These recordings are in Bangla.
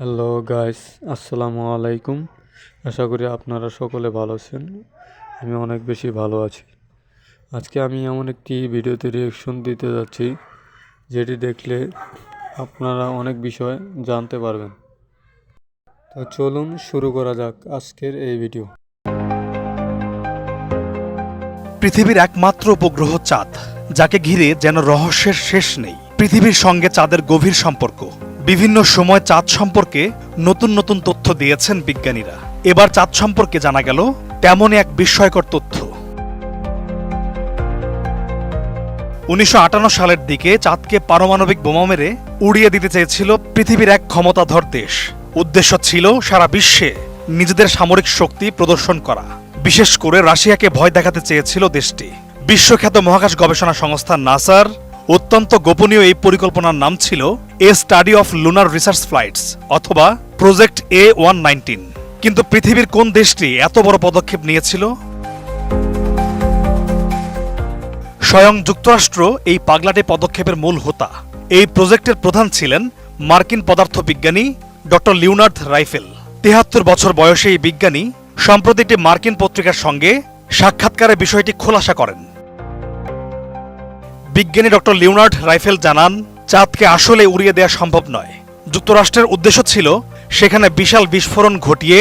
হ্যালো গাইস, আসসালামু আলাইকুম। আশা করি আপনারা সকলে ভালো আছেন। আমি অনেক বেশি ভালো আছি। আজকে আমি এমন একটি ভিডিওতে রিঅ্যাকশন দিতে যাচ্ছি যেটি দেখলে আপনারা অনেক বিষয় জানতে পারবেন। তো চলুন শুরু করা যাক আজকের এই ভিডিও। পৃথিবীর একমাত্র উপগ্রহ চাঁদ, যাকে ঘিরে যেন রহস্যের শেষ নেই। পৃথিবীর সঙ্গে চাঁদের গভীর সম্পর্ক। বিভিন্ন সময় চাঁদ সম্পর্কে নতুন নতুন তথ্য দিয়েছেন বিজ্ঞানীরা। এবার চাঁদ সম্পর্কে জানা গেল তেমনই এক বিস্ময়কর তথ্য। 1958 সালের দিকে চাঁদকে পারমাণবিক বোমা মেরে উড়িয়ে দিতে চেয়েছিল পৃথিবীর এক ক্ষমতাধর দেশ। উদ্দেশ্য ছিল সারা বিশ্বে নিজেদের সামরিক শক্তি প্রদর্শন করা। বিশেষ করে রাশিয়াকে ভয় দেখাতে চেয়েছিল দেশটি। বিশ্বখ্যাত মহাকাশ গবেষণা সংস্থা নাসার অত্যন্ত গোপনীয় এই পরিকল্পনার নাম ছিল a study of lunar research flights অথবা প্রজেক্ট A119। কিন্তু পৃথিবীর কোন দেশটি এত বড় পদক্ষেপ নিয়েছিল? স্বয়ং যুক্তরাষ্ট্র এই পাগলাটে পদক্ষেপের মূল হোতা। এই প্রজেক্টের প্রধান ছিলেন মার্কিন পদার্থবিজ্ঞানী ডক্টর লিওনার্ড রাইফেল। ৭৩ বছর বয়সে এই বিজ্ঞানী সম্প্রতি একটি মার্কিন পত্রিকার সঙ্গে সাক্ষাৎকারে বিষয়টি খোলাসা করেন। বিজ্ঞানী ডক্টর লিওনার্ড রাইফেল জানান, চাঁদকে আসলে উড়িয়ে দেওয়া সম্ভব নয়। যুক্তরাষ্ট্রের উদ্দেশ্য ছিল সেখানে বিশাল বিস্ফোরণ ঘটিয়ে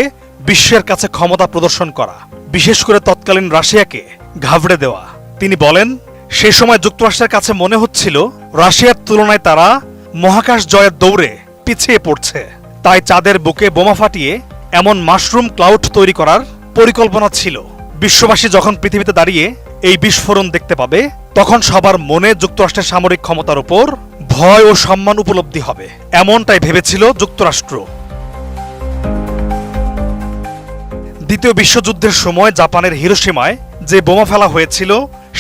বিশ্বের কাছে ক্ষমতা প্রদর্শন করা, বিশেষ করে তৎকালীন রাশিয়াকে ঘাবড়ে দেওয়া। তিনি বলেন, সে সময় যুক্তরাষ্ট্রের কাছে মনে হচ্ছিল রাশিয়ার তুলনায় তারা মহাকাশ জয়ের দৌড়ে পিছিয়ে পড়ছে। তাই চাঁদের বুকে বোমা ফাটিয়ে এমন মাশরুম ক্লাউড তৈরি করার পরিকল্পনা ছিল। বিশ্ববাসী যখন পৃথিবীতে দাঁড়িয়ে এই বিস্ফোরণ দেখতে পাবে, তখন সবার মনে যুক্তরাষ্ট্রের সামরিক ক্ষমতার উপর ভয় ও সম্মান উপলব্ধি হবে। এমনটাই ভেবেছিল যুক্তরাষ্ট্র। দ্বিতীয় বিশ্বযুদ্ধের সময় জাপানের হিরোশিমায় যে বোমা ফেলা হয়েছিল,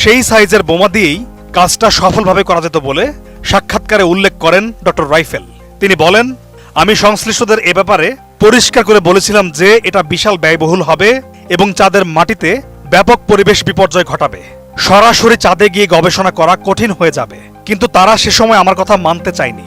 সেই সাইজের বোমা দিয়েই কাজটা সফলভাবে করা যেত বলে সাক্ষাৎকারে উল্লেখ করেন ডক্টর রাইফেল। তিনি বলেন, আমি সংশ্লিষ্টদের এ ব্যাপারে পরিষ্কার করে বলেছিলাম যে এটা বিশাল ব্যয়বহুল হবে এবং চাঁদের মাটিতে ব্যাপক পরিবেশ বিপর্যয় ঘটাবে। সরাসরি চাঁদে গিয়ে গবেষণা করা কঠিন হয়ে যাবে। কিন্তু তারা সে সময় আমার কথা মানতে চায়নি।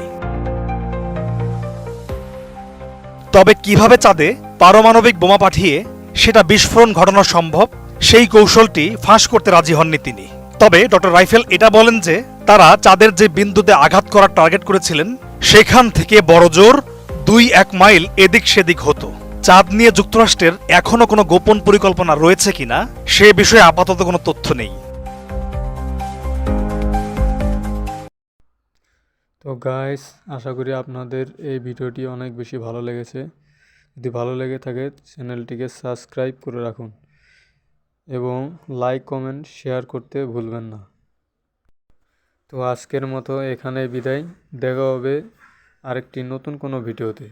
তবে কিভাবে চাঁদে পারমাণবিক বোমা পাঠিয়ে সেটা বিস্ফোরণ ঘটানো সম্ভব, সেই কৌশলটি ফাঁস করতে রাজি হননি তিনি। তবে ডক্টর রাইফেল এটা বলেন যে তারা চাঁদের যে বিন্দুতে আঘাত করার টার্গেট করেছিলেন, সেখান থেকে বড়জোর 2-1 মাইল এদিক সেদিক হতো। চাঁদ নিয়ে যুক্তরাষ্ট্রের এখনো কোনো গোপন পরিকল্পনা রয়েছে কিনা সে বিষয়ে আপাতত কোনো তথ্য নেই। তো গাইস, আশা করি আপনাদের এই ভিডিওটি অনেক বেশি ভালো লেগেছে। যদি ভালো লেগে থাকে চ্যানেলটিকে সাবস্ক্রাইব করে রাখুন এবং লাইক কমেন্ট শেয়ার করতে ভুলবেন না। তো আজকের মতো এখানে বিদায়। দেখা হবে আরেকটি নতুন কোনো ভিডিওতে।